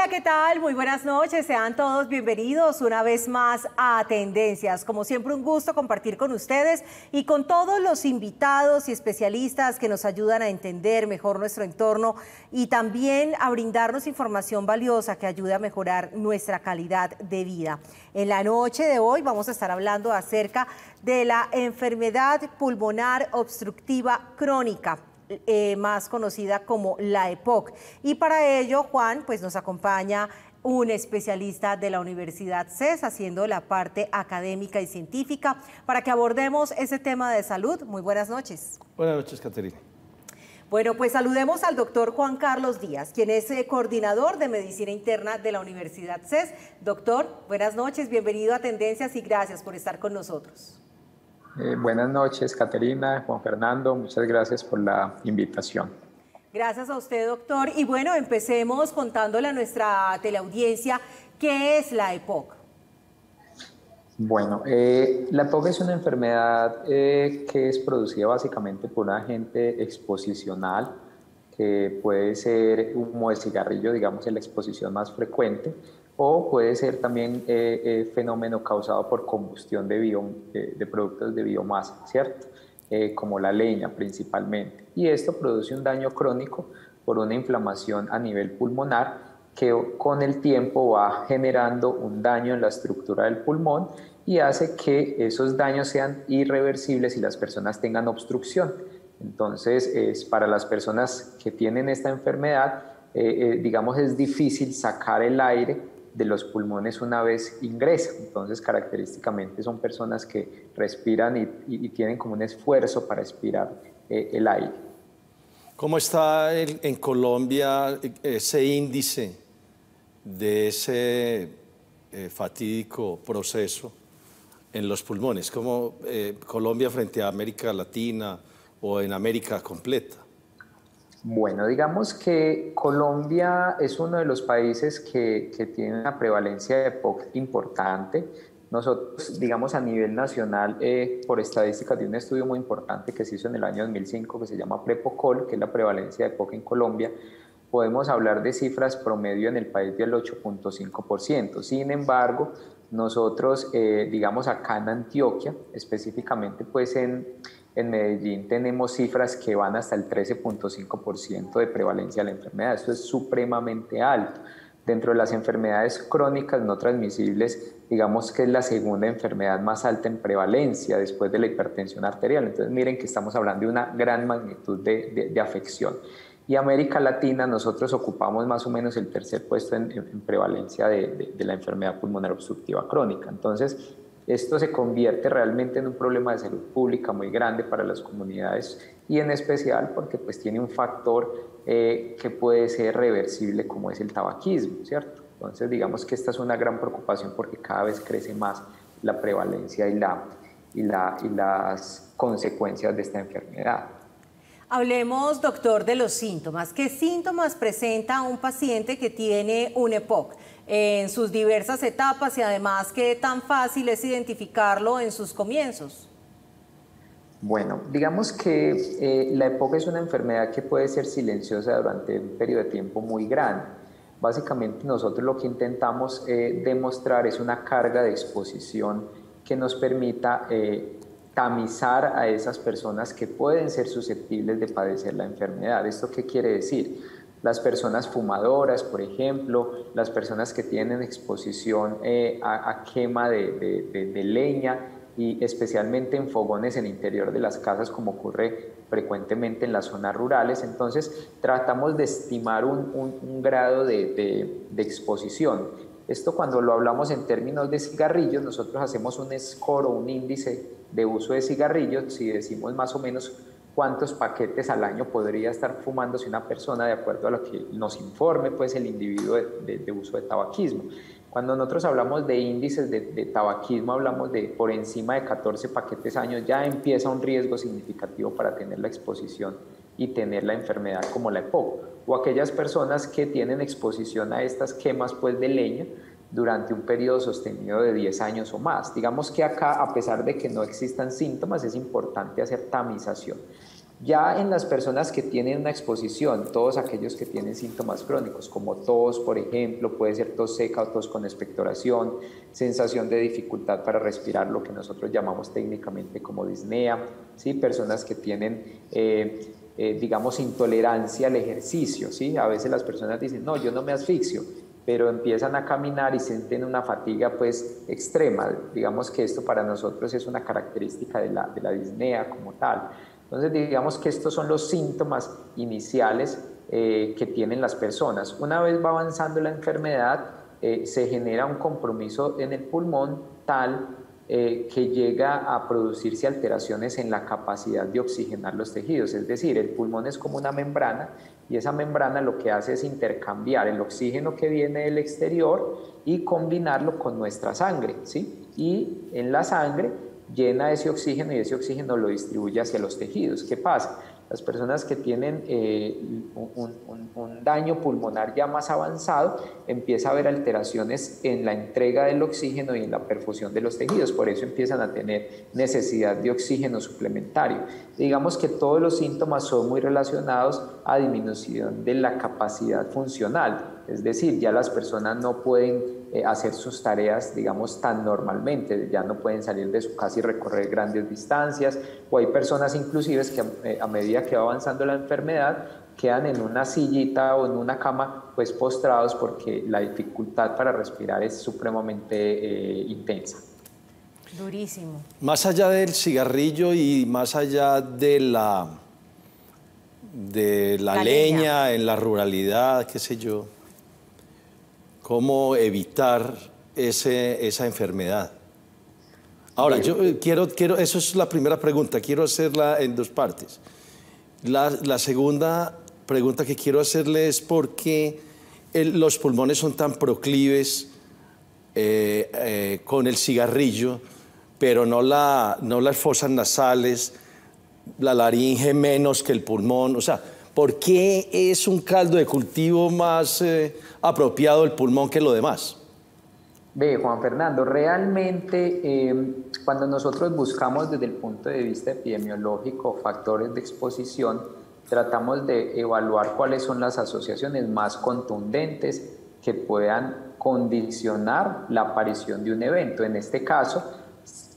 Hola, ¿qué tal? Muy buenas noches. Sean todos bienvenidos una vez más a Tendencias. Como siempre, un gusto compartir con ustedes y con todos los invitados y especialistas que nos ayudan a entender mejor nuestro entorno y también a brindarnos información valiosa que ayude a mejorar nuestra calidad de vida. En la noche de hoy vamos a estar hablando acerca de la enfermedad pulmonar obstructiva crónica, más conocida como la EPOC. Y para ello, Juan, pues nos acompaña un especialista de la Universidad CES, haciendo la parte académica y científica, para que abordemos ese tema de salud. Muy buenas noches. Buenas noches, Caterina. Bueno, pues saludemos al doctor Juan Carlos Díaz, quien es coordinador de Medicina Interna de la Universidad CES. Doctor, buenas noches, bienvenido a Tendencias y gracias por estar con nosotros. Buenas noches, Caterina, Juan Fernando, muchas gracias por la invitación. Gracias a usted, doctor. Y bueno, empecemos contándole a nuestra teleaudiencia qué es la EPOC. Bueno, la EPOC es una enfermedad que es producida básicamente por un agente exposicional, que puede ser humo de cigarrillo, digamos, en la exposición más frecuente, o puede ser también fenómeno causado por combustión de productos de biomasa, ¿cierto? Como la leña principalmente. Y esto produce un daño crónico por una inflamación a nivel pulmonar que con el tiempo va generando un daño en la estructura del pulmón y hace que esos daños sean irreversibles y las personas tengan obstrucción. Entonces, para las personas que tienen esta enfermedad, digamos, es difícil sacar el aire de los pulmones una vez ingresa. Entonces, característicamente son personas que respiran y tienen como un esfuerzo para expirar el aire. ¿Cómo está en Colombia ese índice de ese fatídico proceso en los pulmones? ¿Cómo Colombia frente a América Latina o en América completa? Bueno, digamos que Colombia es uno de los países que tiene una prevalencia de EPOC importante. Nosotros, digamos, a nivel nacional, por estadísticas de un estudio muy importante que se hizo en el año 2005, que se llama PREPOCOL, que es la prevalencia de EPOC en Colombia, podemos hablar de cifras promedio en el país del 8.5%. Sin embargo, nosotros, digamos, acá en Antioquia, específicamente pues en Medellín tenemos cifras que van hasta el 13.5% de prevalencia de la enfermedad. Esto es supremamente alto. Dentro de las enfermedades crónicas no transmisibles, digamos que es la segunda enfermedad más alta en prevalencia después de la hipertensión arterial. Entonces miren que estamos hablando de una gran magnitud de afección. Y América Latina, nosotros ocupamos más o menos el tercer puesto en prevalencia de la enfermedad pulmonar obstructiva crónica. Entonces, esto se convierte realmente en un problema de salud pública muy grande para las comunidades y en especial porque pues tiene un factor que puede ser reversible como es el tabaquismo, ¿cierto? Entonces digamos que esta es una gran preocupación porque cada vez crece más la prevalencia y las consecuencias de esta enfermedad. Hablemos, doctor, de los síntomas. ¿Qué síntomas presenta un paciente que tiene un EPOC en sus diversas etapas y además qué tan fácil es identificarlo en sus comienzos? Bueno, digamos que la EPOC es una enfermedad que puede ser silenciosa durante un periodo de tiempo muy grande. Básicamente nosotros lo que intentamos demostrar es una carga de exposición que nos permita tamizar a esas personas que pueden ser susceptibles de padecer la enfermedad. ¿Esto qué quiere decir? Las personas fumadoras, por ejemplo, las personas que tienen exposición a quema de leña y especialmente en fogones en el interior de las casas, como ocurre frecuentemente en las zonas rurales. Entonces, tratamos de estimar un grado de exposición. Esto cuando lo hablamos en términos de cigarrillos, nosotros hacemos un score o un índice de uso de cigarrillos, si decimos más o menos cuántos paquetes al año podría estar fumándose una persona de acuerdo a lo que nos informe pues, el individuo de uso de tabaquismo. Cuando nosotros hablamos de índices de tabaquismo, hablamos de por encima de 14 paquetes al año, ya empieza un riesgo significativo para tener la exposición y tener la enfermedad como la EPOC. O aquellas personas que tienen exposición a estas quemas pues, de leña durante un periodo sostenido de 10 años o más. Digamos que acá, a pesar de que no existan síntomas, es importante hacer tamización. Ya en las personas que tienen una exposición, todos aquellos que tienen síntomas crónicos, como tos, por ejemplo, puede ser tos seca o tos con expectoración, sensación de dificultad para respirar, lo que nosotros llamamos técnicamente como disnea, ¿sí? Personas que tienen, digamos, intolerancia al ejercicio, ¿sí? A veces las personas dicen, no, yo no me asfixio, pero empiezan a caminar y sienten una fatiga pues extrema. Digamos que esto para nosotros es una característica de la disnea como tal. Entonces, digamos que estos son los síntomas iniciales que tienen las personas. Una vez va avanzando la enfermedad, se genera un compromiso en el pulmón tal que llega a producirse alteraciones en la capacidad de oxigenar los tejidos. Es decir, el pulmón es como una membrana y esa membrana lo que hace es intercambiar el oxígeno que viene del exterior y combinarlo con nuestra sangre, ¿sí? Y en la sangre llena ese oxígeno y ese oxígeno lo distribuye hacia los tejidos. ¿Qué pasa? Las personas que tienen un daño pulmonar ya más avanzado, empieza a haber alteraciones en la entrega del oxígeno y en la perfusión de los tejidos, por eso empiezan a tener necesidad de oxígeno suplementario. Digamos que todos los síntomas son muy relacionados a disminución de la capacidad funcional, es decir, ya las personas no pueden hacer sus tareas, digamos, tan normalmente, ya no pueden salir de su casa y recorrer grandes distancias, o hay personas inclusive que a medida que va avanzando la enfermedad quedan en una sillita o en una cama pues postrados porque la dificultad para respirar es supremamente intensa. Durísimo. Más allá del cigarrillo y más allá de la leña en la ruralidad, qué sé yo, ¿cómo evitar esa enfermedad? Ahora, yo quiero, eso es la primera pregunta, quiero hacerla en dos partes. La segunda pregunta que quiero hacerle es por qué los pulmones son tan proclives con el cigarrillo, pero no las fosas nasales, la laringe menos que el pulmón. O sea, ¿por qué es un caldo de cultivo más apropiado el pulmón que lo demás? Ve, Juan Fernando, realmente cuando nosotros buscamos desde el punto de vista epidemiológico factores de exposición, tratamos de evaluar cuáles son las asociaciones más contundentes que puedan condicionar la aparición de un evento. En este caso,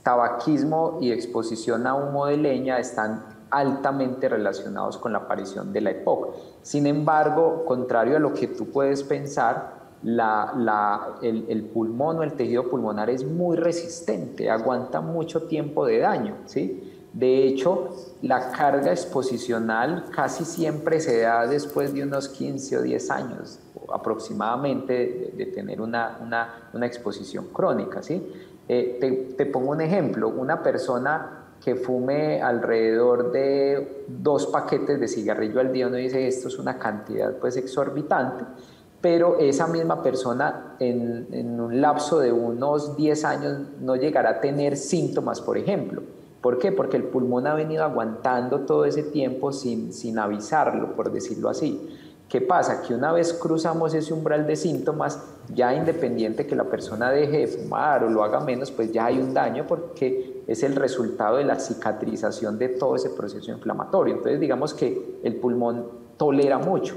tabaquismo y exposición a humo de leña están altamente relacionados con la aparición de la EPOC. Sin embargo, contrario a lo que tú puedes pensar, el pulmón o el tejido pulmonar es muy resistente, aguanta mucho tiempo de daño, ¿sí? De hecho, la carga exposicional casi siempre se da después de unos 15 o 10 años aproximadamente de tener una exposición crónica, ¿sí? Te pongo un ejemplo, una persona que fume alrededor de 2 paquetes de cigarrillo al día, uno dice esto es una cantidad pues exorbitante, pero esa misma persona en un lapso de unos 10 años no llegará a tener síntomas, por ejemplo. ¿Por qué? Porque el pulmón ha venido aguantando todo ese tiempo sin avisarlo, por decirlo así. ¿Qué pasa? Que una vez cruzamos ese umbral de síntomas, ya independiente que la persona deje de fumar o lo haga menos, pues ya hay un daño porque es el resultado de la cicatrización de todo ese proceso inflamatorio. Entonces digamos que el pulmón tolera mucho.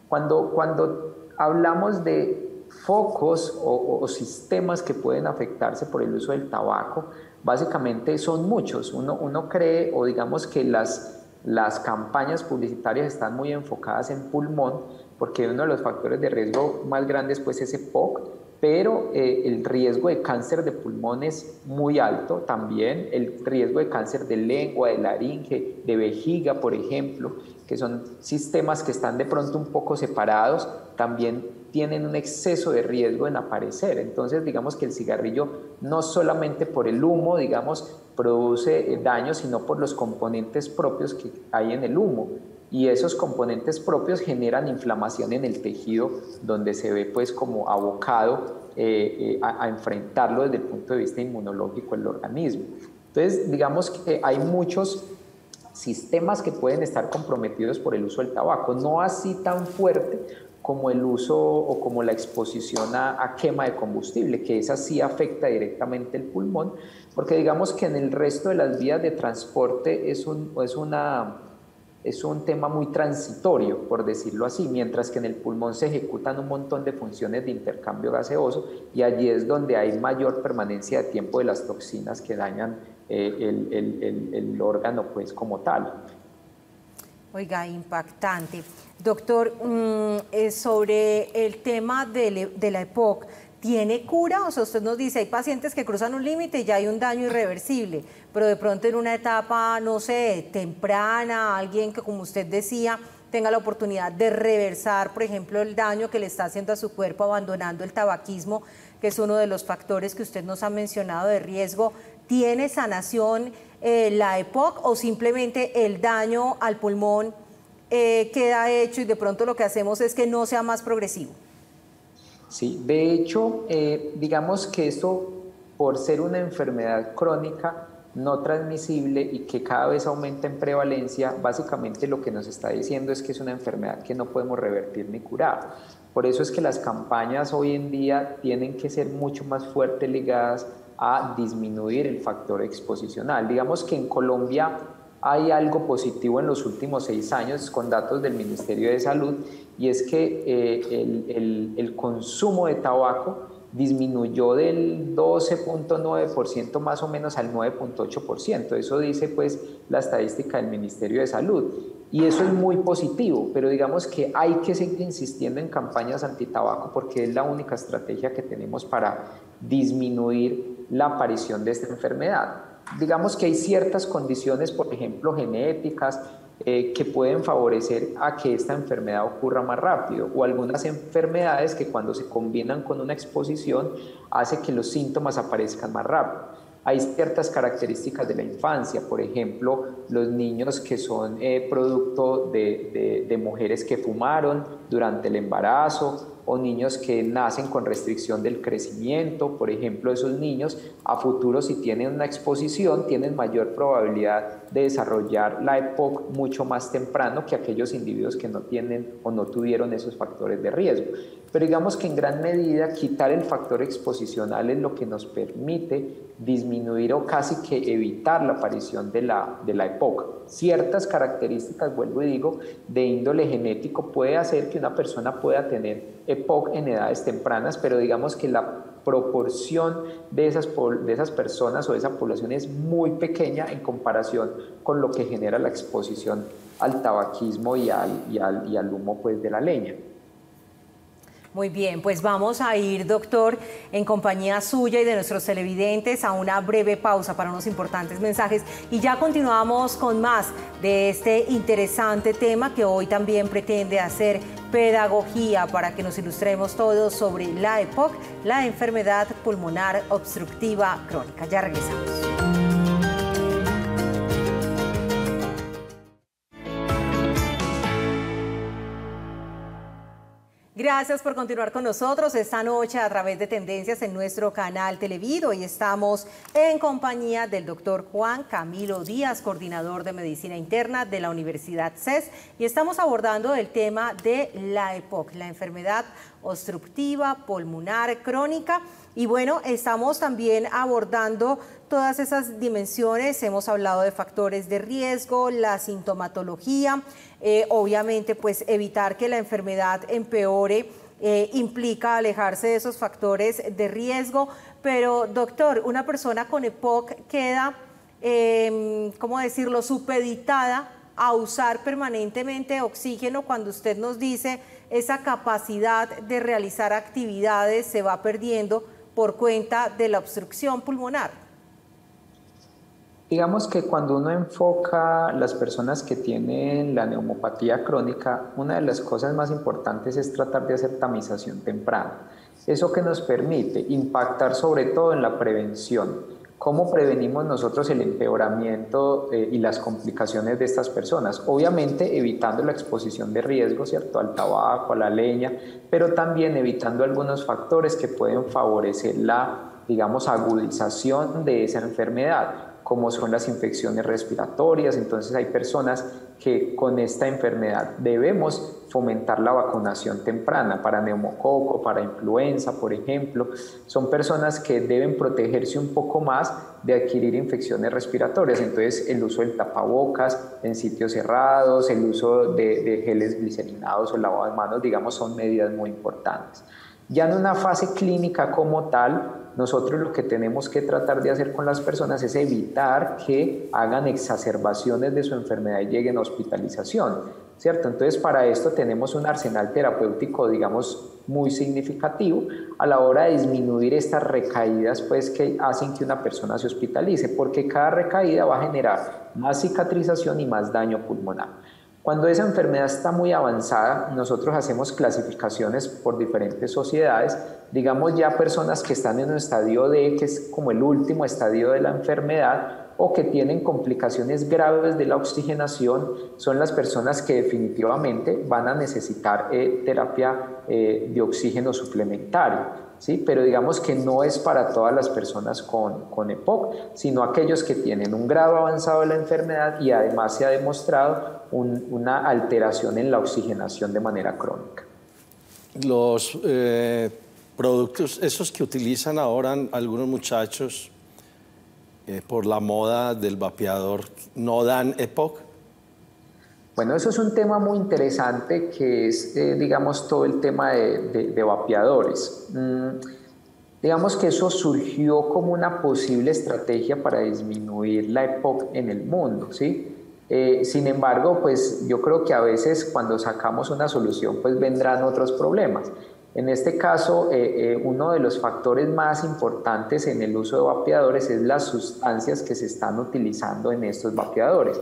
Cuando hablamos de focos o sistemas que pueden afectarse por el uso del tabaco, básicamente son muchos. Uno cree o digamos que las campañas publicitarias están muy enfocadas en pulmón porque uno de los factores de riesgo más grandes pues es EPOC, pero el riesgo de cáncer de pulmón es muy alto también, el riesgo de cáncer de lengua, de laringe, de vejiga, por ejemplo, que son sistemas que están de pronto un poco separados, también tienen un exceso de riesgo en aparecer. Entonces, digamos que el cigarrillo no solamente por el humo, digamos, produce daño, sino por los componentes propios que hay en el humo. Y esos componentes propios generan inflamación en el tejido, donde se ve pues como abocado a enfrentarlo desde el punto de vista inmunológico el organismo. Entonces, digamos que hay muchos sistemas que pueden estar comprometidos por el uso del tabaco, no así tan fuerte como el uso o como la exposición a quema de combustible, que esa sí afecta directamente el pulmón, porque digamos que en el resto de las vías de transporte es una es un tema muy transitorio, por decirlo así, mientras que en el pulmón se ejecutan un montón de funciones de intercambio gaseoso y allí es donde hay mayor permanencia de tiempo de las toxinas que dañan el órgano pues como tal. Oiga, impactante. Doctor, sobre el tema de la EPOC, ¿tiene cura? O sea, usted nos dice, hay pacientes que cruzan un límite y ya hay un daño irreversible, pero de pronto en una etapa, no sé, temprana, alguien que, como usted decía, tenga la oportunidad de reversar, por ejemplo, el daño que le está haciendo a su cuerpo abandonando el tabaquismo, que es uno de los factores que usted nos ha mencionado de riesgo, ¿tiene sanación la EPOC o simplemente el daño al pulmón queda hecho y de pronto lo que hacemos es que no sea más progresivo? Sí, de hecho, digamos que esto, por ser una enfermedad crónica no transmisible y que cada vez aumenta en prevalencia, básicamente lo que nos está diciendo es que es una enfermedad que no podemos revertir ni curar. Por eso es que las campañas hoy en día tienen que ser mucho más fuertes ligadas a disminuir el factor exposicional. Digamos que en Colombia hay algo positivo en los últimos 6 años con datos del Ministerio de Salud y es que el consumo de tabaco disminuyó del 12.9% más o menos al 9.8%. Eso dice pues la estadística del Ministerio de Salud. Y eso es muy positivo, pero digamos que hay que seguir insistiendo en campañas antitabaco porque es la única estrategia que tenemos para disminuir la aparición de esta enfermedad. Digamos que hay ciertas condiciones, por ejemplo, genéticas, que pueden favorecer a que esta enfermedad ocurra más rápido, o algunas enfermedades que cuando se combinan con una exposición hace que los síntomas aparezcan más rápido. Hay ciertas características de la infancia, por ejemplo, los niños que son producto de mujeres que fumaron durante el embarazo, o niños que nacen con restricción del crecimiento. Por ejemplo, esos niños a futuro, si tienen una exposición, tienen mayor probabilidad de desarrollar la EPOC mucho más temprano que aquellos individuos que no tienen o no tuvieron esos factores de riesgo. Pero digamos que en gran medida quitar el factor exposicional es lo que nos permite disminuir o casi que evitar la aparición de la EPOC. Ciertas características, vuelvo y digo, de índole genético puede hacer que una persona pueda tener EPOC en edades tempranas, pero digamos que la proporción de esas personas o de esa población es muy pequeña en comparación con lo que genera la exposición al tabaquismo y al humo pues, de la leña. Muy bien, pues vamos a ir, doctor, en compañía suya y de nuestros televidentes a una breve pausa para unos importantes mensajes y ya continuamos con más de este interesante tema que hoy también pretende hacer pedagogía para que nos ilustremos todos sobre la EPOC, la enfermedad pulmonar obstructiva crónica. Ya regresamos. Gracias por continuar con nosotros esta noche a través de Tendencias en nuestro canal Televid. Hoy estamos en compañía del doctor Juan Camilo Díaz, coordinador de Medicina Interna de la Universidad CES, y estamos abordando el tema de la EPOC, la enfermedad obstructiva pulmonar crónica. Y bueno, estamos también abordando todas esas dimensiones, hemos hablado de factores de riesgo, la sintomatología, obviamente pues evitar que la enfermedad empeore implica alejarse de esos factores de riesgo, pero doctor, una persona con EPOC queda, ¿cómo decirlo?, supeditada a usar permanentemente oxígeno cuando usted nos dice esa capacidad de realizar actividades se va perdiendo por cuenta de la obstrucción pulmonar. Digamos que cuando uno enfoca las personas que tienen la neumopatía crónica, una de las cosas más importantes es tratar de hacer tamización temprana. Eso que nos permite impactar sobre todo en la prevención. ¿Cómo prevenimos nosotros el empeoramiento y las complicaciones de estas personas? Obviamente evitando la exposición de riesgo, ¿cierto?, al tabaco, a la leña, pero también evitando algunos factores que pueden favorecer la, digamos, agudización de esa enfermedad, como son las infecciones respiratorias. Entonces hay personas que con esta enfermedad debemos fomentar la vacunación temprana para neumococo, para influenza, por ejemplo. Son personas que deben protegerse un poco más de adquirir infecciones respiratorias. Entonces, el uso del tapabocas en sitios cerrados, el uso de geles glicerinados o lavado de manos, digamos, son medidas muy importantes. Ya en una fase clínica como tal, nosotros lo que tenemos que tratar de hacer con las personas es evitar que hagan exacerbaciones de su enfermedad y lleguen a hospitalización, ¿cierto? Entonces, para esto tenemos un arsenal terapéutico, digamos, muy significativo a la hora de disminuir estas recaídas, pues, que hacen que una persona se hospitalice, porque cada recaída va a generar más cicatrización y más daño pulmonar. Cuando esa enfermedad está muy avanzada, nosotros hacemos clasificaciones por diferentes sociedades, digamos ya personas que están en un estadio D, que es como el último estadio de la enfermedad, o que tienen complicaciones graves de la oxigenación, son las personas que definitivamente van a necesitar terapia de oxígeno suplementario. ¿Sí? Pero digamos que no es para todas las personas con EPOC, sino aquellos que tienen un grado avanzado de la enfermedad y además se ha demostrado una alteración en la oxigenación de manera crónica. Los productos, esos que utilizan ahora algunos muchachos por la moda del vapeador, ¿no dan EPOC? Bueno, eso es un tema muy interesante que es, digamos, todo el tema de vapeadores. Digamos que eso surgió como una posible estrategia para disminuir la EPOC en el mundo, ¿sí? Sin embargo, pues yo creo que a veces cuando sacamos una solución, pues vendrán otros problemas. En este caso, uno de los factores más importantes en el uso de vapeadores es las sustancias que se están utilizando en estos vapeadores.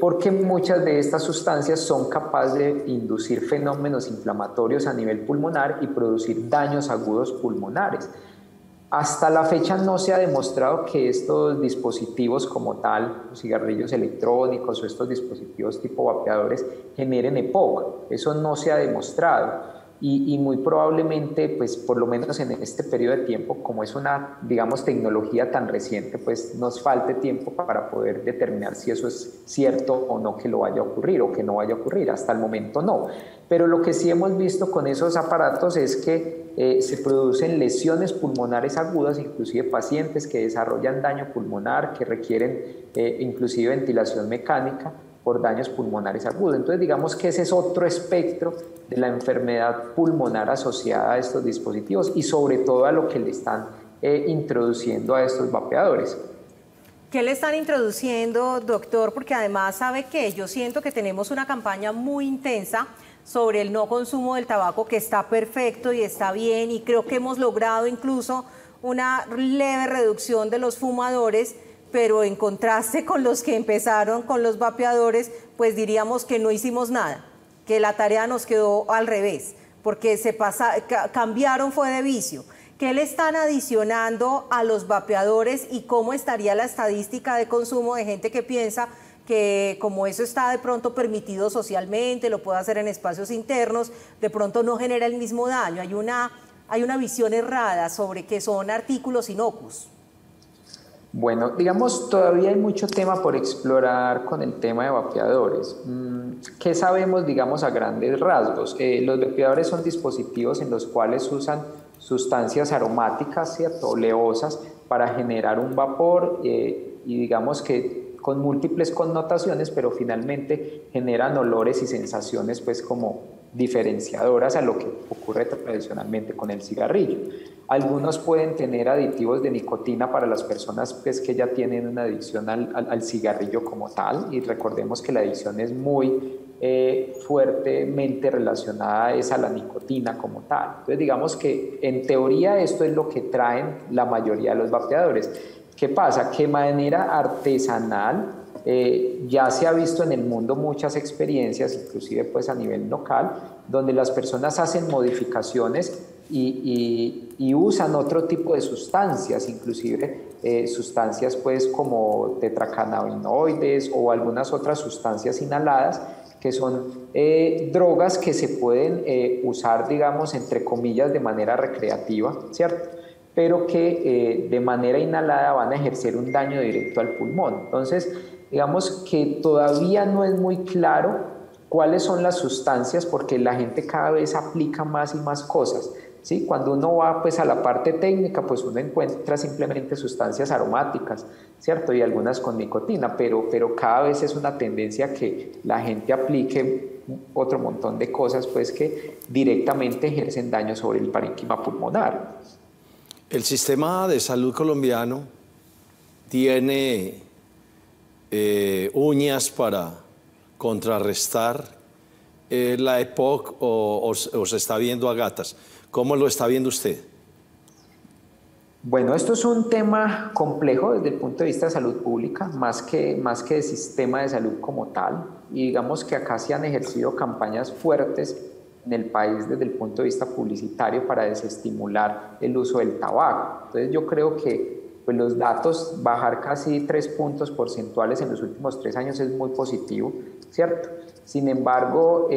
Porque muchas de estas sustancias son capaces de inducir fenómenos inflamatorios a nivel pulmonar y producir daños agudos pulmonares. Hasta la fecha no se ha demostrado que estos dispositivos como tal, los cigarrillos electrónicos o estos dispositivos tipo vapeadores, generen EPOC. Eso no se ha demostrado. Y muy probablemente, pues por lo menos en este periodo de tiempo, como es una, digamos, tecnología tan reciente, pues nos falte tiempo para poder determinar si eso es cierto o no que lo vaya a ocurrir o que no vaya a ocurrir. Hasta el momento no. Pero lo que sí hemos visto con esos aparatos es que se producen lesiones pulmonares agudas, inclusive pacientes que desarrollan daño pulmonar, que requieren inclusive ventilación mecánica por daños pulmonares agudos. Entonces, digamos que ese es otro espectro de la enfermedad pulmonar asociada a estos dispositivos y sobre todo a lo que le están introduciendo a estos vapeadores. ¿Qué le están introduciendo, doctor? Porque además, ¿sabe qué? Yo siento que tenemos una campaña muy intensa sobre el no consumo del tabaco, que está perfecto y está bien, y creo que hemos logrado incluso una leve reducción de los fumadores, pero en contraste con los que empezaron con los vapeadores, pues diríamos que no hicimos nada, que la tarea nos quedó al revés, porque cambiaron fue de vicio. ¿Qué le están adicionando a los vapeadores y cómo estaría la estadística de consumo de gente que piensa que como eso está de pronto permitido socialmente, lo puede hacer en espacios internos, de pronto no genera el mismo daño? Hay una visión errada sobre que son artículos inocuos. Bueno, digamos, todavía hay mucho tema por explorar con el tema de vapeadores. ¿Qué sabemos, digamos, a grandes rasgos? Los vapeadores son dispositivos en los cuales usan sustancias aromáticas, ¿cierto?, oleosas, para generar un vapor y digamos que con múltiples connotaciones, pero finalmente generan olores y sensaciones pues como diferenciadoras a lo que ocurre tradicionalmente con el cigarrillo. Algunos pueden tener aditivos de nicotina para las personas pues, que ya tienen una adicción al cigarrillo como tal, y recordemos que la adicción es muy fuertemente relacionada a la nicotina como tal. Entonces digamos que en teoría esto es lo que traen la mayoría de los vapeadores. ¿Qué pasa? Que de manera artesanal ya se ha visto en el mundo muchas experiencias, inclusive pues a nivel local, donde las personas hacen modificaciones y usan otro tipo de sustancias, inclusive sustancias pues como tetracannabinoides o algunas otras sustancias inhaladas que son drogas que se pueden usar, digamos, entre comillas, de manera recreativa, ¿cierto?, pero que de manera inhalada van a ejercer un daño directo al pulmón. Entonces, digamos que todavía no es muy claro cuáles son las sustancias, porque la gente cada vez aplica más y más cosas. ¿Sí? Cuando uno va pues, a la parte técnica, pues uno encuentra simplemente sustancias aromáticas, ¿cierto? Y algunas con nicotina, pero cada vez es una tendencia que la gente aplique otro montón de cosas pues, que directamente ejercen daño sobre el parénquima pulmonar. El sistema de salud colombiano tiene uñas para contrarrestar la EPOC o se está viendo a gatas. ¿Cómo lo está viendo usted? Bueno, esto es un tema complejo desde el punto de vista de salud pública, más que de sistema de salud como tal. Y digamos que acá se han ejercido campañas fuertes en el país desde el punto de vista publicitario para desestimular el uso del tabaco. Entonces yo creo que pues, los datos, bajar casi 3 puntos porcentuales en los últimos 3 años es muy positivo, ¿cierto? Sin embargo,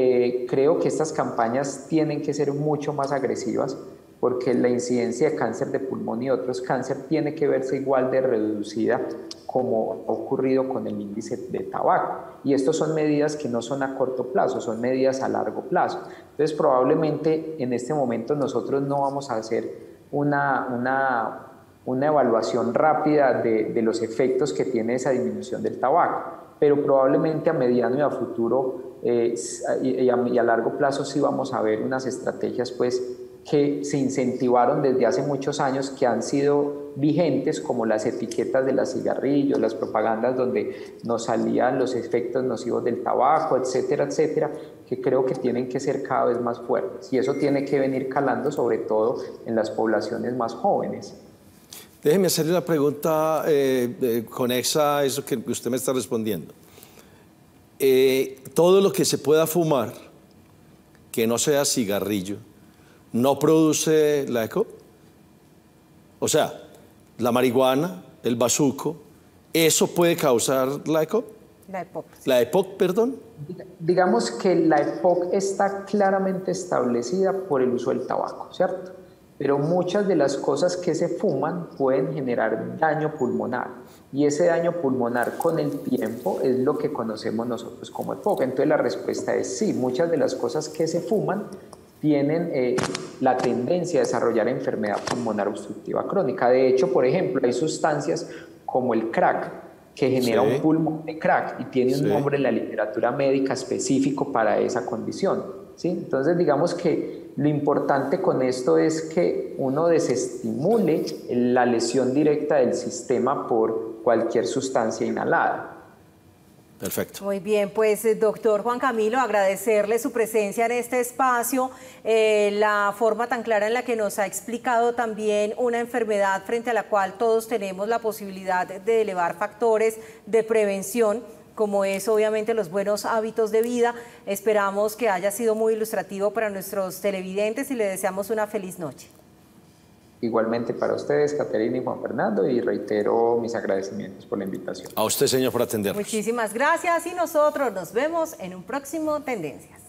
creo que estas campañas tienen que ser mucho más agresivas porque la incidencia de cáncer de pulmón y otros cánceres tiene que verse igual de reducida como ha ocurrido con el índice de tabaco. Y estas son medidas que no son a corto plazo, son medidas a largo plazo. Entonces, probablemente en este momento nosotros no vamos a hacer una evaluación rápida de los efectos que tiene esa disminución del tabaco, pero probablemente a mediano y a futuro y a largo plazo sí vamos a ver unas estrategias pues, que se incentivaron desde hace muchos años, que han sido vigentes, como las etiquetas de los cigarrillos, las propagandas donde nos salían los efectos nocivos del tabaco, etcétera, etcétera, que creo que tienen que ser cada vez más fuertes. Y eso tiene que venir calando sobre todo en las poblaciones más jóvenes. Déjeme hacerle una pregunta conexa a eso que usted me está respondiendo. Todo lo que se pueda fumar, que no sea cigarrillo, ¿no produce la EPOC? O sea, la marihuana, el bazuco, ¿eso puede causar la EPOC? La EPOC. Sí. La EPOC, perdón. Digamos que la EPOC está claramente establecida por el uso del tabaco, ¿cierto? Pero muchas de las cosas que se fuman pueden generar daño pulmonar. Y ese daño pulmonar con el tiempo es lo que conocemos nosotros como EPOC. Entonces la respuesta es sí, muchas de las cosas que se fuman tienen la tendencia a desarrollar enfermedad pulmonar obstructiva crónica. De hecho, por ejemplo, hay sustancias como el crack, que genera un pulmón de crack y tiene un nombre en la literatura médica específico para esa condición, ¿sí? Entonces, digamos que lo importante con esto es que uno desestimule la lesión directa del sistema por cualquier sustancia inhalada. Perfecto. Muy bien, pues doctor Juan Camilo, agradecerle su presencia en este espacio, la forma tan clara en la que nos ha explicado también una enfermedad frente a la cual todos tenemos la posibilidad de elevar factores de prevención, como es obviamente los buenos hábitos de vida. Esperamos que haya sido muy ilustrativo para nuestros televidentes y le deseamos una feliz noche. Igualmente para ustedes, Caterina y Juan Fernando, y reitero mis agradecimientos por la invitación. A usted, señor, por atendernos. Muchísimas gracias y nosotros nos vemos en un próximo Tendencias.